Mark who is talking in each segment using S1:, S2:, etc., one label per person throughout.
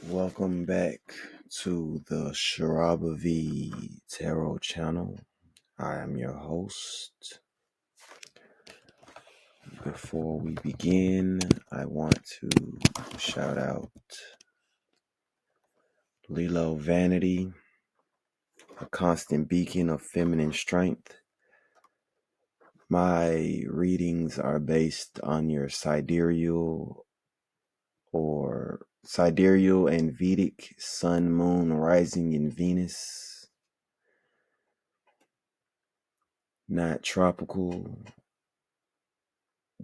S1: Welcome back to the Sharaba V Tarot channel. I am your host. Before we begin, I want to shout out Lilo Vanity, a constant beacon of feminine strength. My readings are based on your sidereal and Vedic sun, moon, rising in Venus, not tropical.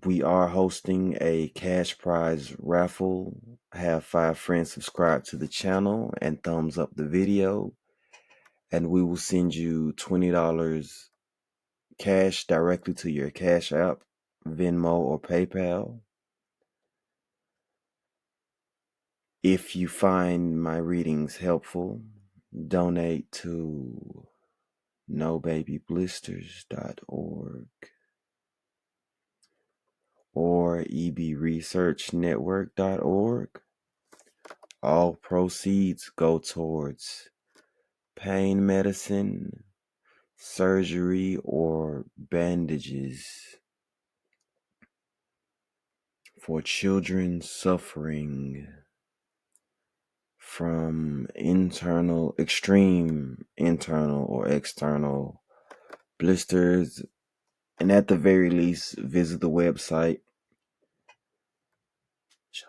S1: We are hosting a cash prize raffle. Have 5 friends subscribe to the channel and thumbs up the video, and we will send you $20 cash directly to your Cash App, Venmo, or PayPal. If you find my readings helpful, donate to nobabyblisters.org or ebresearchnetwork.org. All proceeds go towards pain medicine, surgery, or bandages for children suffering from extreme internal or external blisters. And at the very least, visit the website.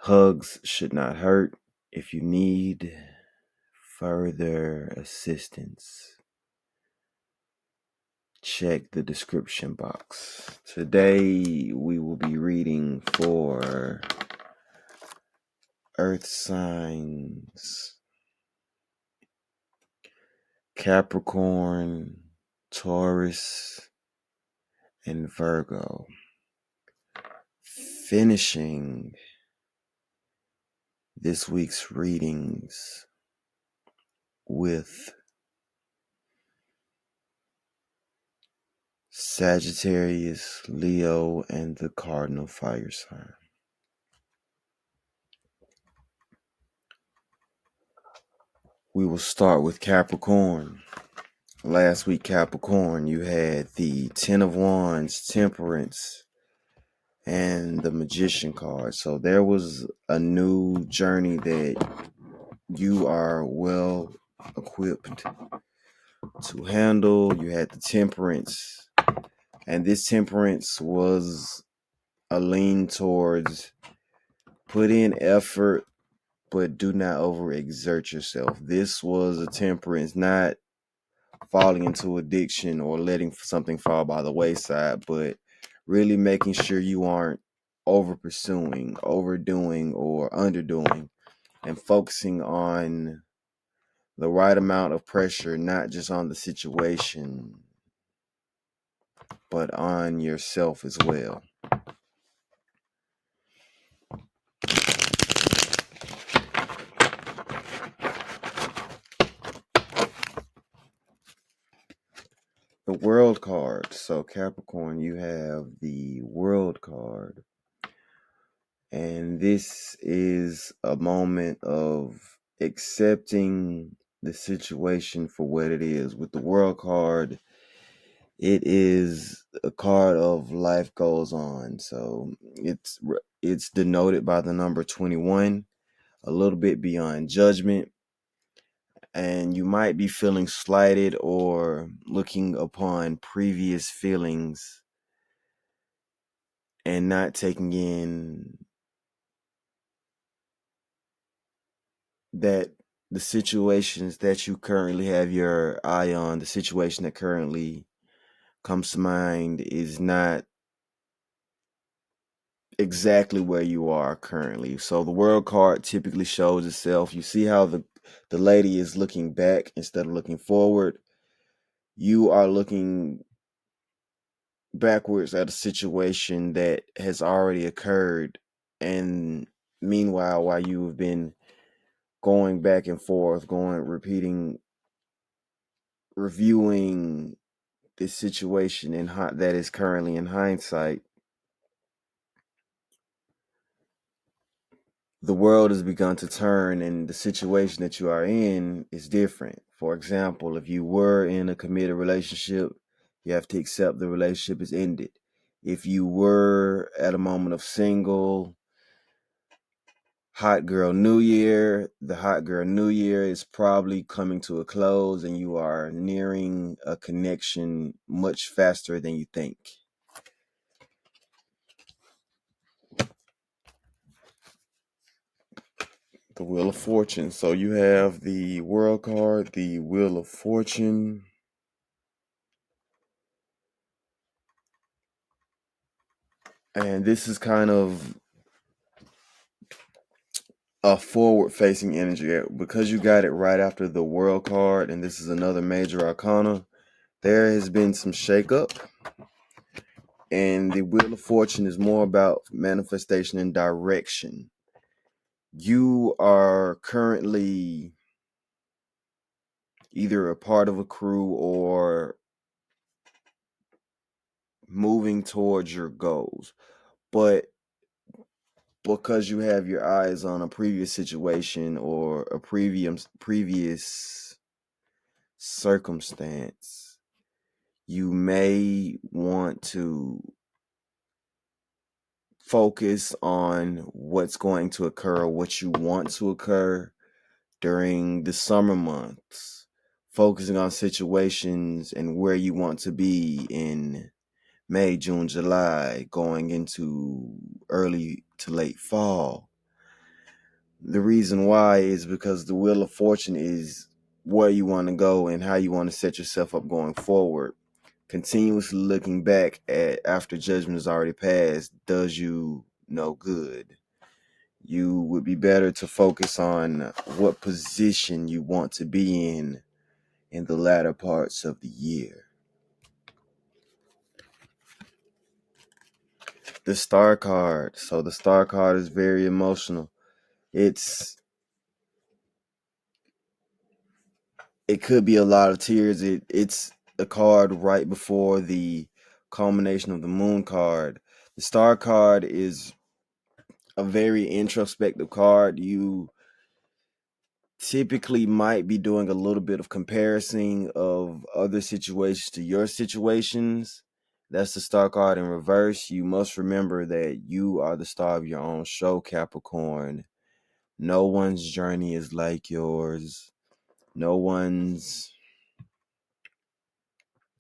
S1: Hugs should not hurt. If you need further assistance, check the description box. Today we will be reading for Earth signs: Capricorn, Taurus, and Virgo. Finishing this week's readings with Sagittarius, Leo, and the cardinal fire sign. We will start with Capricorn. Last week, Capricorn, you had the Ten of Wands, Temperance, and the Magician card. So there was a new journey that you are well equipped to handle. You had the Temperance, and this Temperance was a lean towards put in effort, but do not overexert yourself. This was a Temperance, not falling into addiction or letting something fall by the wayside, but really making sure you aren't over pursuing, overdoing, or underdoing, and focusing on the right amount of pressure, not just on the situation, but on yourself as well. The World card. So Capricorn, you have the World card. And this is a moment of accepting the situation for what it is. With the World card, it is a card of life goes on. So it's denoted by the number 21, a little bit beyond judgment. And you might be feeling slighted or looking upon previous feelings and not taking in that the situations that you currently have your eye on, the situation that currently comes to mind is not exactly where you are currently. So the World card typically shows itself. You see how the lady is looking back instead of looking forward. You are looking backwards at a situation that has already occurred, and meanwhile, while you have been going back and forth, reviewing this situation that is currently in hindsight, the world has begun to turn and the situation that you are in is different. For example, if you were in a committed relationship, you have to accept the relationship is ended. If you were at a moment of single, hot girl new year, the hot girl new year is probably coming to a close and you are nearing a connection much faster than you think. The Wheel of Fortune. So you have the World card, the Wheel of Fortune. And this is kind of a forward-facing energy. Because you got it right after the World card, and this is another major arcana, there has been some shakeup. And the Wheel of Fortune is more about manifestation and direction. You are currently either a part of a crew or moving towards your goals. But because you have your eyes on a previous situation or a previous circumstance, you may want to focus on what's going to occur, what you want to occur during the summer months, focusing on situations and where you want to be in May, June, July, going into early to late fall. The reason why is because the Wheel of Fortune is where you want to go and how you want to set yourself up going forward. Continuously looking back at after judgment has already passed does you no good. You would be better to focus on what position you want to be in the latter parts of the year. The Star card. So the Star card is very emotional. It could be a lot of tears. It's a card right before the culmination of the Moon card. The Star card is a very introspective card. You typically might be doing a little bit of comparison of other situations to your situations. That's the Star card in reverse. You must remember that you are the star of your own show, Capricorn. No one's journey is like yours. No one's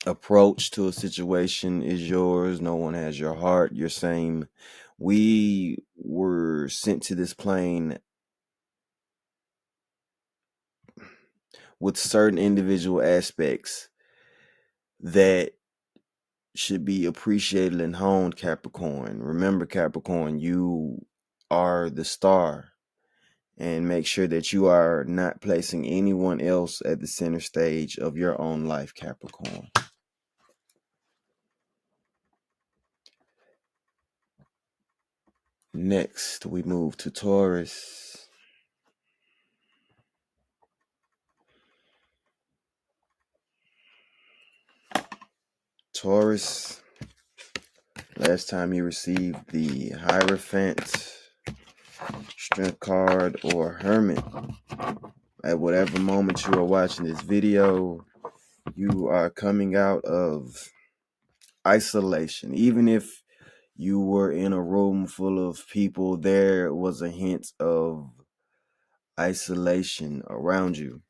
S1: approach to a situation is yours. No one has your heart. You're same. We were sent to this plane with certain individual aspects that should be appreciated and honed, Capricorn. Remember, Capricorn, you are the star. And make sure that you are not placing anyone else at the center stage of your own life, Capricorn. Next, we move to Taurus. Taurus, last time you received the Hierophant, Strength card, or Hermit. At whatever moment you are watching this video, you are coming out of isolation. Even if you were in a room full of people, there was a hint of isolation around you.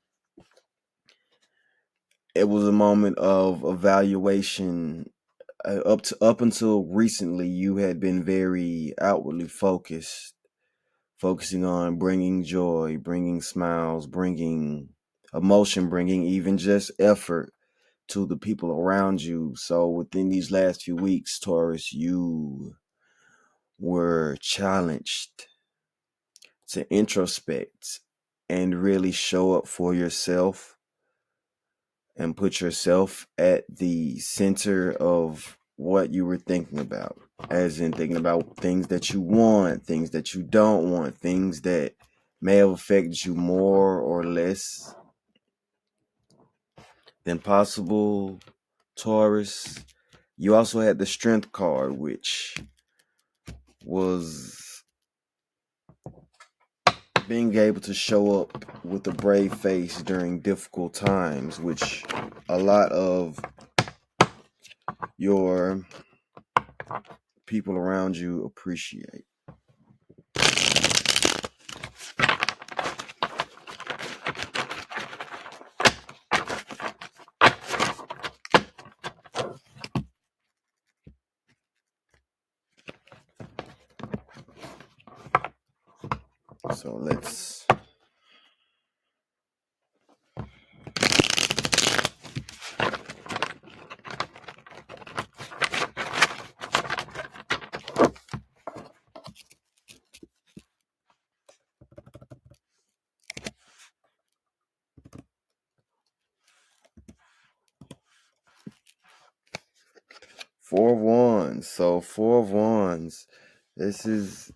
S1: It was a moment of evaluation. Up until recently, you had been very outwardly focusing on bringing joy, bringing smiles, bringing emotion, bringing even just effort to the people around you. So within these last few weeks, Taurus, you were challenged to introspect and really show up for yourself and put yourself at the center of what you were thinking about, as in thinking about things that you want, things that you don't want, things that may have affected you more or less than possible, Taurus. You also had the Strength card, which was being able to show up with a brave face during difficult times, which a lot of your people around you appreciate. So let's 4 of Wands. So 4 of Wands. This is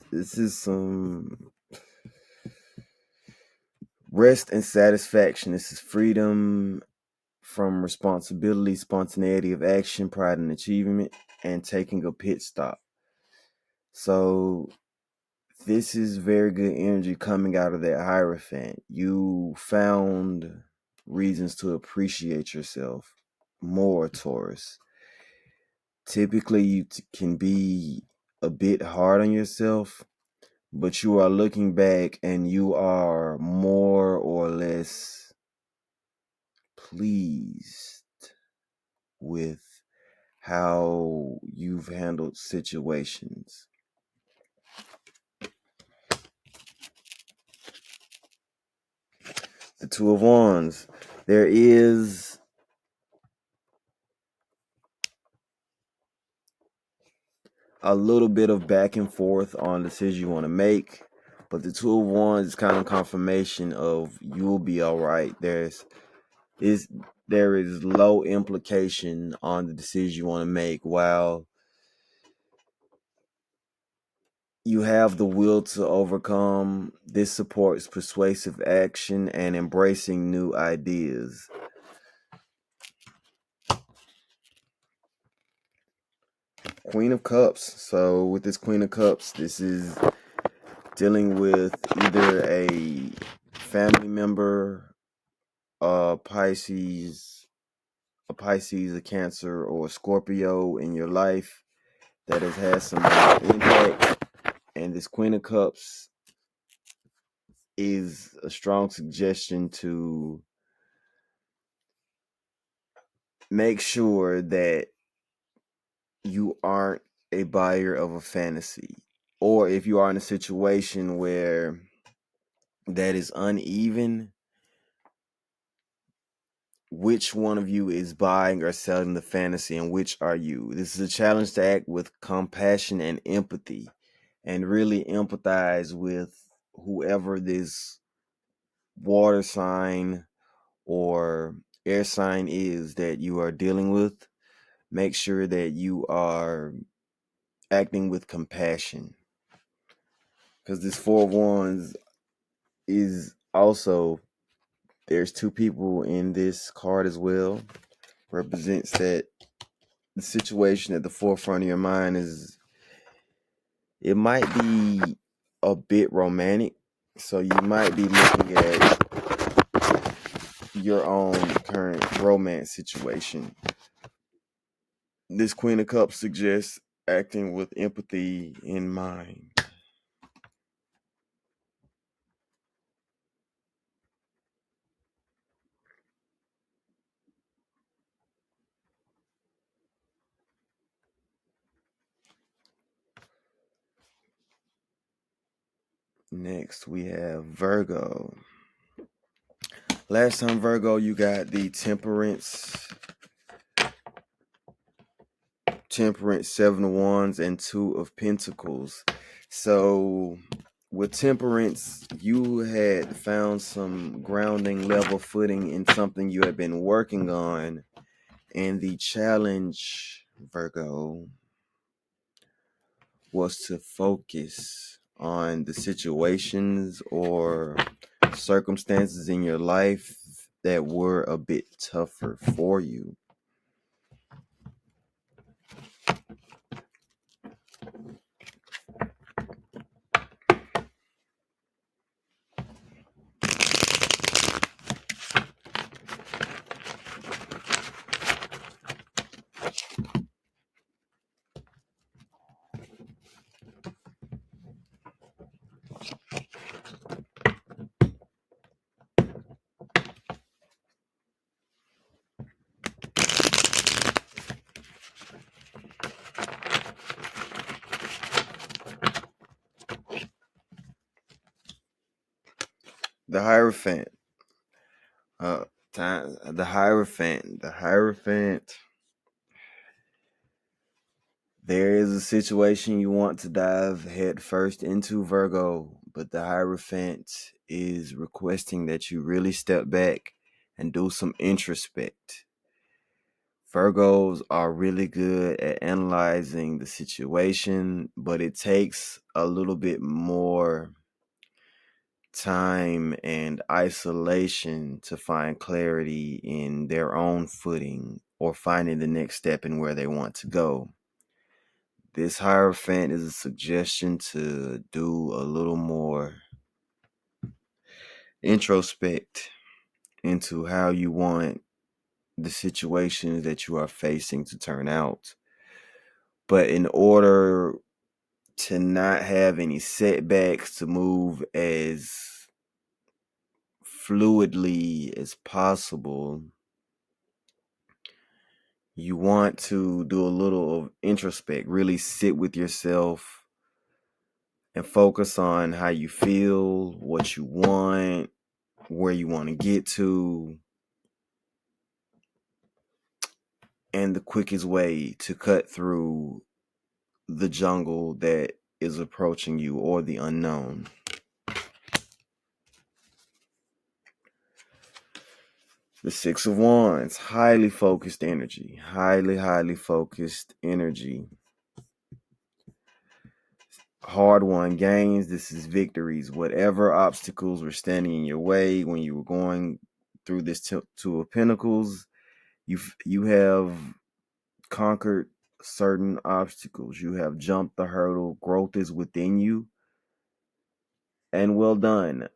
S1: some rest and satisfaction. This is freedom from responsibility, spontaneity of action, pride and achievement, and taking a pit stop. So this is very good energy coming out of that Hierophant. You found reasons to appreciate yourself more, Taurus. Typically, you can be a bit hard on yourself, but you are looking back and you are more or less pleased with how you've handled situations. The 2 of Wands. There is a little bit of back and forth on the decision you want to make, but the 2 of Wands is kind of confirmation of you'll be all right. There is low implication on the decision you want to make, while you have the will to overcome. This supports persuasive action and embracing new ideas. Queen of Cups. So with this Queen of Cups, this is dealing with either a family member, Pisces, a Cancer, or a Scorpio in your life that has had some impact. And this Queen of Cups is a strong suggestion to make sure that you aren't a buyer of a fantasy. Or if you are in a situation where that is uneven, which one of you is buying or selling the fantasy and which are you? This is a challenge to act with compassion and empathy and really empathize with whoever this water sign or air sign is that you are dealing with. Make sure that you are acting with compassion, because this 4 of Wands is also, there's 2 people in this card as well, represents that the situation at the forefront of your mind is, it might be a bit romantic, so you might be looking at your own current romance situation. This Queen of Cups suggests acting with empathy in mind. Next, we have Virgo. Last time, Virgo, you got the Temperance, 7 of Wands, and 2 of Pentacles. So with Temperance, you had found some grounding, level footing in something you had been working on. And the challenge, Virgo, was to focus on the situations or circumstances in your life that were a bit tougher for you. The Hierophant. The Hierophant. The Hierophant. There is a situation you want to dive head first into, Virgo, but the Hierophant is requesting that you really step back and do some introspect. Virgos are really good at analyzing the situation, but it takes a little bit more time and isolation to find clarity in their own footing or finding the next step in where they want to go. This Hierophant is a suggestion to do a little more introspect into how you want the situations that you are facing to turn out. But in order to not have any setbacks, to move as fluidly as possible, you want to do a little of introspect, really sit with yourself and focus on how you feel, what you want, where you want to get to, and the quickest way to cut through the jungle that is approaching you or the unknown. The Six of Wands, highly focused energy, highly focused energy. Hard won gains. This is victories. Whatever obstacles were standing in your way when you were going through this Two of Pentacles, you have conquered certain obstacles. You have jumped the hurdle. Growth is within you. And well done.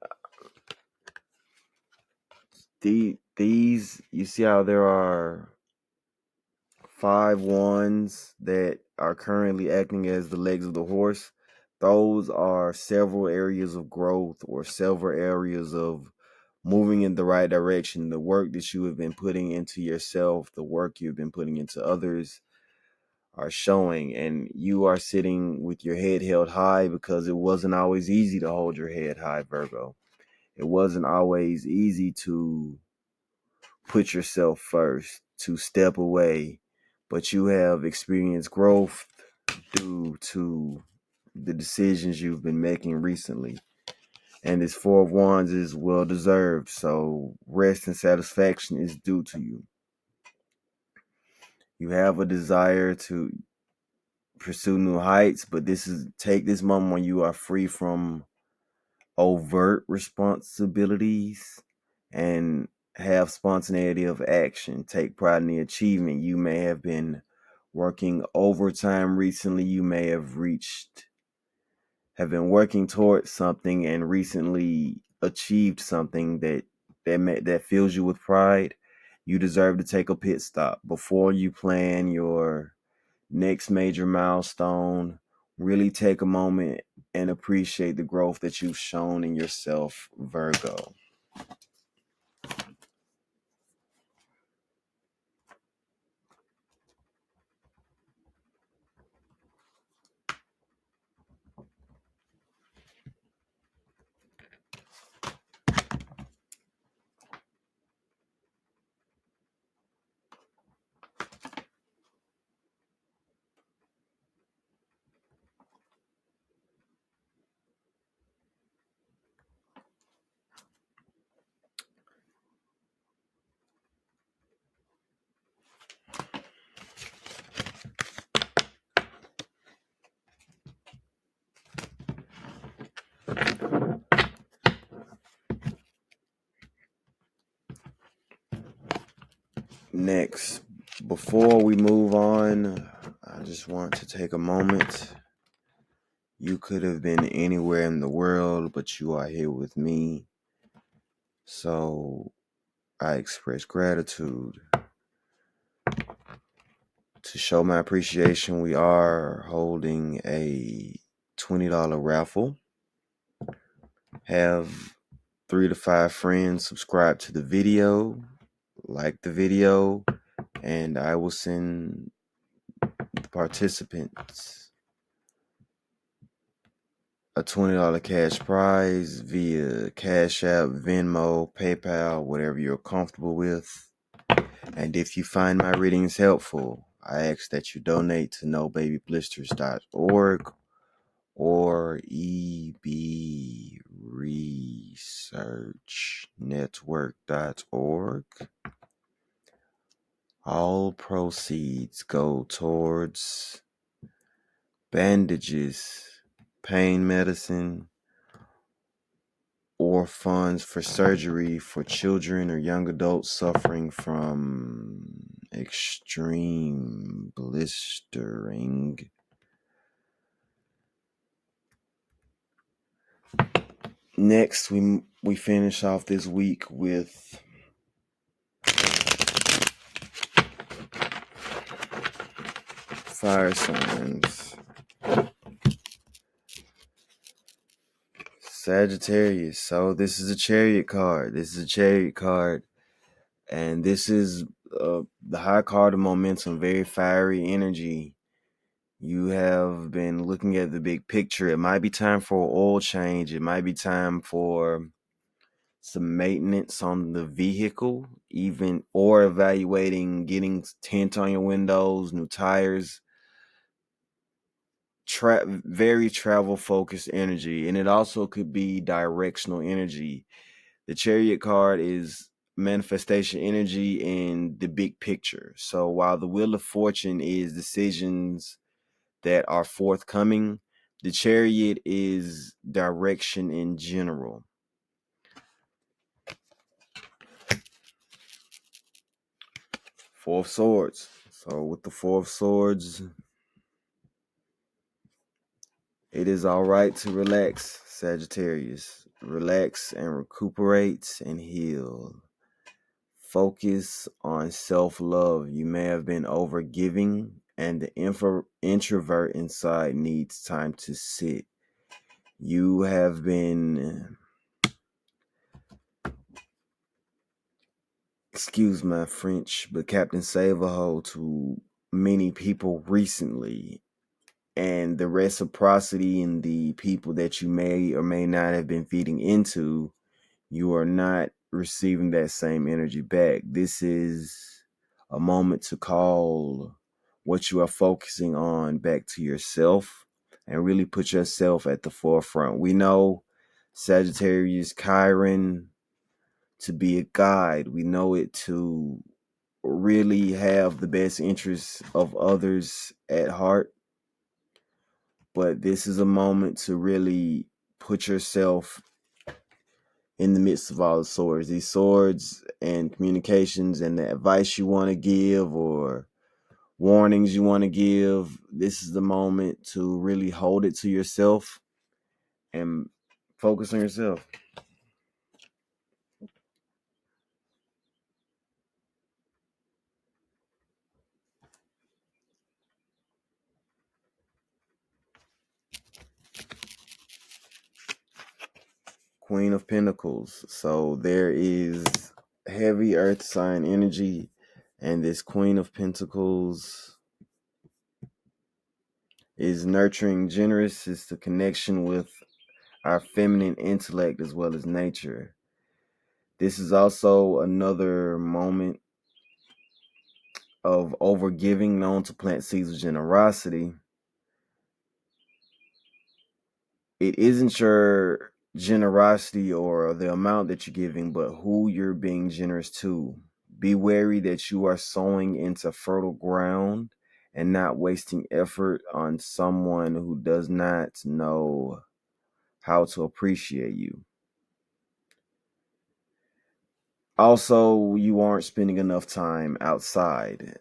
S1: These, you see how there are 5 wands that are currently acting as the legs of the horse. Those are several areas of growth or several areas of moving in the right direction. The work that you have been putting into yourself, the work you've been putting into others are showing, and you are sitting with your head held high because it wasn't always easy to hold your head high, Virgo. It wasn't always easy to put yourself first, to step away, but you have experienced growth due to the decisions you've been making recently. And this Four of Wands is well deserved, so rest and satisfaction is due to you. You have a desire to pursue new heights, but take this moment when you are free from overt responsibilities and have spontaneity of action. Take pride in the achievement. You may have been working overtime recently. You may have been working towards something and recently achieved something that fills you with pride. You deserve to take a pit stop before you plan your next major milestone. Really take a moment and appreciate the growth that you've shown in yourself, Virgo. Next, before we move on, I just want to take a moment. You could have been anywhere in the world, but you are here with me. So I express gratitude. To show my appreciation, we are holding a $20 raffle. Have 3 to 5 friends subscribe to the video, like the video, and I will send the participants a $20 cash prize via Cash App, Venmo, PayPal, whatever you're comfortable with. And if you find my readings helpful, I ask that you donate to nobabyblisters.org or ebresearchnetwork.org. All proceeds go towards bandages, pain medicine, or funds for surgery for children or young adults suffering from extreme blistering. Next, we finish off this week with fire signs. Sagittarius. So this is a chariot card. And this is the high card of momentum, very fiery energy. You have been looking at the big picture. It might be time for an oil change. It might be time for some maintenance on the vehicle, even, or evaluating getting tint on your windows, new tires. Very travel focused energy, and it also could be directional energy. The chariot card is manifestation energy in the big picture. So while the wheel of fortune is decisions that are forthcoming, the chariot is direction in general. Four of Swords. So with the Four of Swords, it is all right to relax, Sagittarius. Relax and recuperate and heal. Focus on self-love. You may have been overgiving, and the introvert inside needs time to sit. You have been, excuse my French, but Captain Save-A-Ho to many people recently. And the reciprocity in the people that you may or may not have been feeding into, you are not receiving that same energy back. This is a moment to call what you are focusing on back to yourself and really put yourself at the forefront. We know Sagittarius Chiron to be a guide. We know it to really have the best interests of others at heart. But this is a moment to really put yourself in the midst of all the swords. These swords and communications and the advice you want to give or warnings you want to give, this is the moment to really hold it to yourself and focus on yourself. Queen of Pentacles. So there is heavy earth sign energy, and this Queen of Pentacles is nurturing, generous. It's the connection with our feminine intellect as well as nature. This is also another moment of overgiving, known to plant seeds of generosity. It isn't your generosity or the amount that you're giving, but who you're being generous to. Be wary that you are sowing into fertile ground and not wasting effort on someone who does not know how to appreciate you. Also, you aren't spending enough time outside.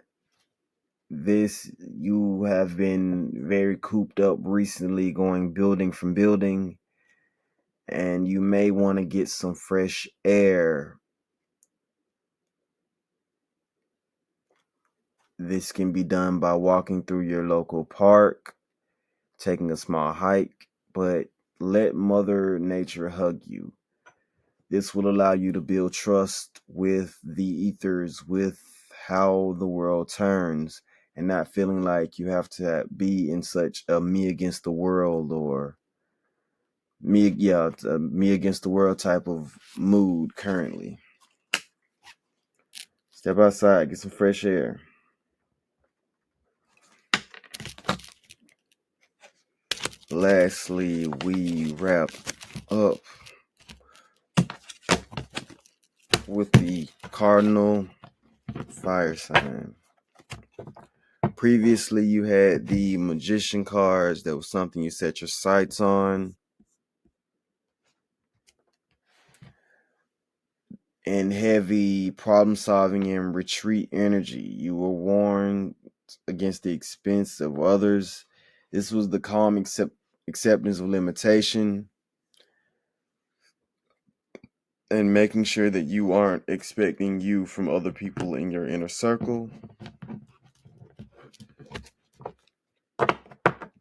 S1: You have been very cooped up recently, going building from building, and you may want to get some fresh air. This can be done by walking through your local park, taking a small hike, but let Mother Nature hug you. This will allow you to build trust with the ethers, with how the world turns, and not feeling like you have to be in such a me against the world or me against the world type of mood currently. Step outside, get some fresh air. Lastly, we wrap up with the cardinal fire sign. Previously, you had the magician cards. That was something you set your sights on. And heavy problem solving and retreat energy. You were warned against the expense of others. This was the calm acceptance of limitation and making sure that you aren't expecting you from other people in your inner circle.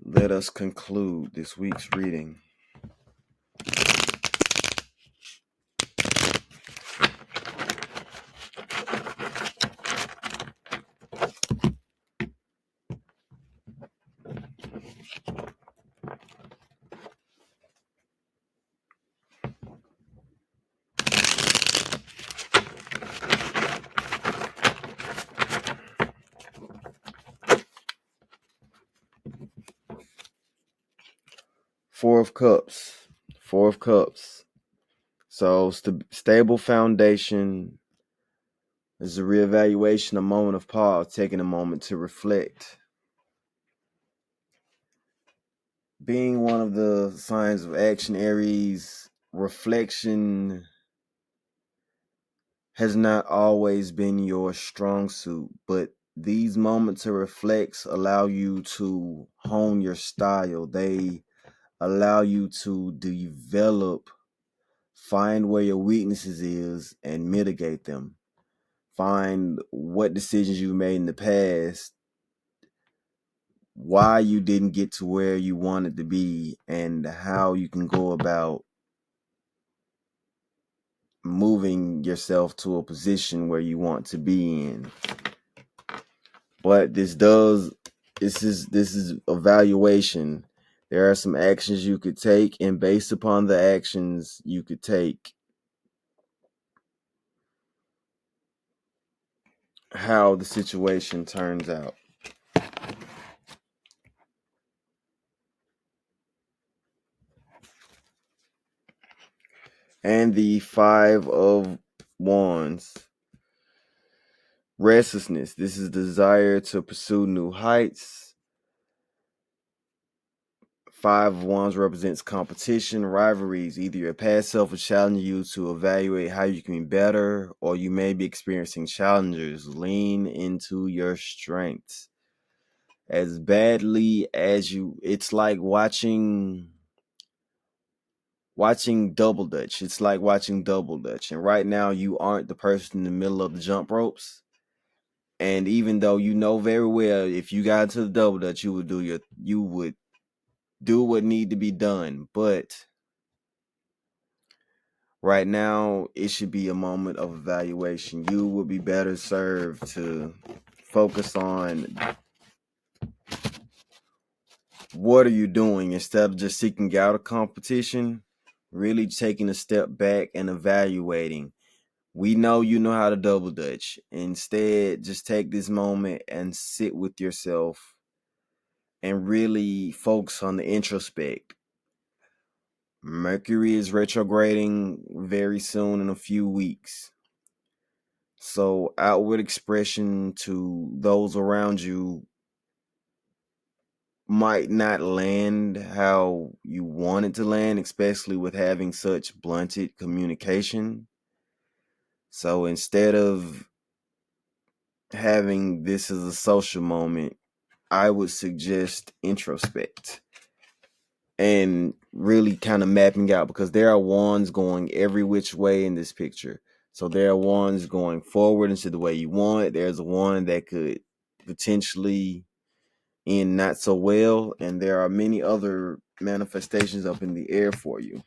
S1: Let us conclude this week's reading. Four of Cups. Four of Cups. So stable foundation is a reevaluation, a moment of pause, taking a moment to reflect. Being one of the signs of action, Aries, reflection has not always been your strong suit, but these moments of reflex allow you to hone your style. They allow you to develop, find where your weaknesses is and mitigate them. Find what decisions you made in the past, why you didn't get to where you wanted to be, and how you can go about moving yourself to a position where you want to be in. But this is evaluation. There are some actions you could take, and based upon the actions you could take, how the situation turns out. And the Five of Wands. Restlessness. This is desire to pursue new heights. Five of Wands represents competition, rivalries. Either your past self is challenging you to evaluate how you can be better, or you may be experiencing challenges. Lean into your strengths. As badly as you, it's like watching Double Dutch. It's like watching Double Dutch. And right now you aren't the person in the middle of the jump ropes. And even though you know very well if you got into the Double Dutch, you would do what need to be done. But right now, it should be a moment of evaluation. You would be better served to focus on what are you doing instead of just seeking out a competition, really taking a step back and evaluating. We know you know how to Double Dutch. Instead, just take this moment and sit with yourself and really focus on the introspect. Mercury is retrograding very soon in a few weeks. So outward expression to those around you might not land how you want it to land, especially with having such blunted communication. So instead of having this as a social moment, I would suggest introspect and really kind of mapping out, because there are wands going every which way in this picture. So there are wands going forward into the way you want. There's one that could potentially end not so well, and there are many other manifestations up in the air for you.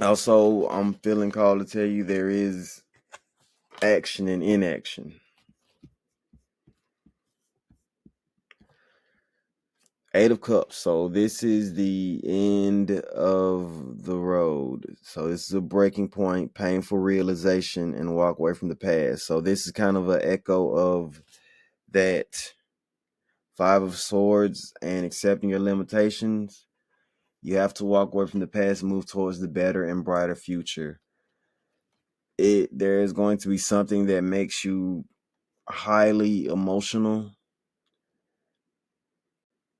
S1: Also, I'm feeling called to tell you there is action and inaction. Eight of Cups. So this is the end of the road. So this is a breaking point, painful realization, and walk away from the past. So this is kind of an echo of that Five of Swords and accepting your limitations. You have to walk away from the past and move towards the better and brighter future. There is going to be something that makes you highly emotional,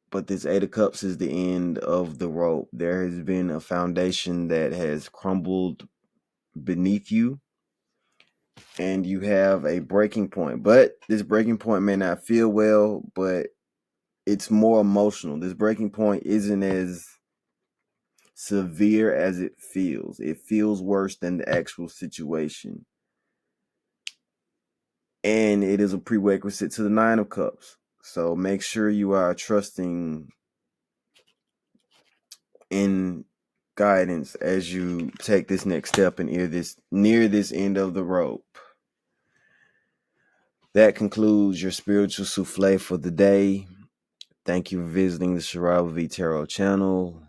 S1: but this Eight of Cups is the end of the rope. There has been a foundation that has crumbled beneath you, and you have a breaking point. But this breaking point may not feel well, but it's more emotional. This breaking point isn't as severe as it feels. It feels worse than the actual situation. And it is a prerequisite to the Nine of Cups. So make sure you are trusting in guidance as you take this next step and near this end of the rope. That concludes your spiritual souffle for the day. Thank you for visiting the Sharabi Tarot channel.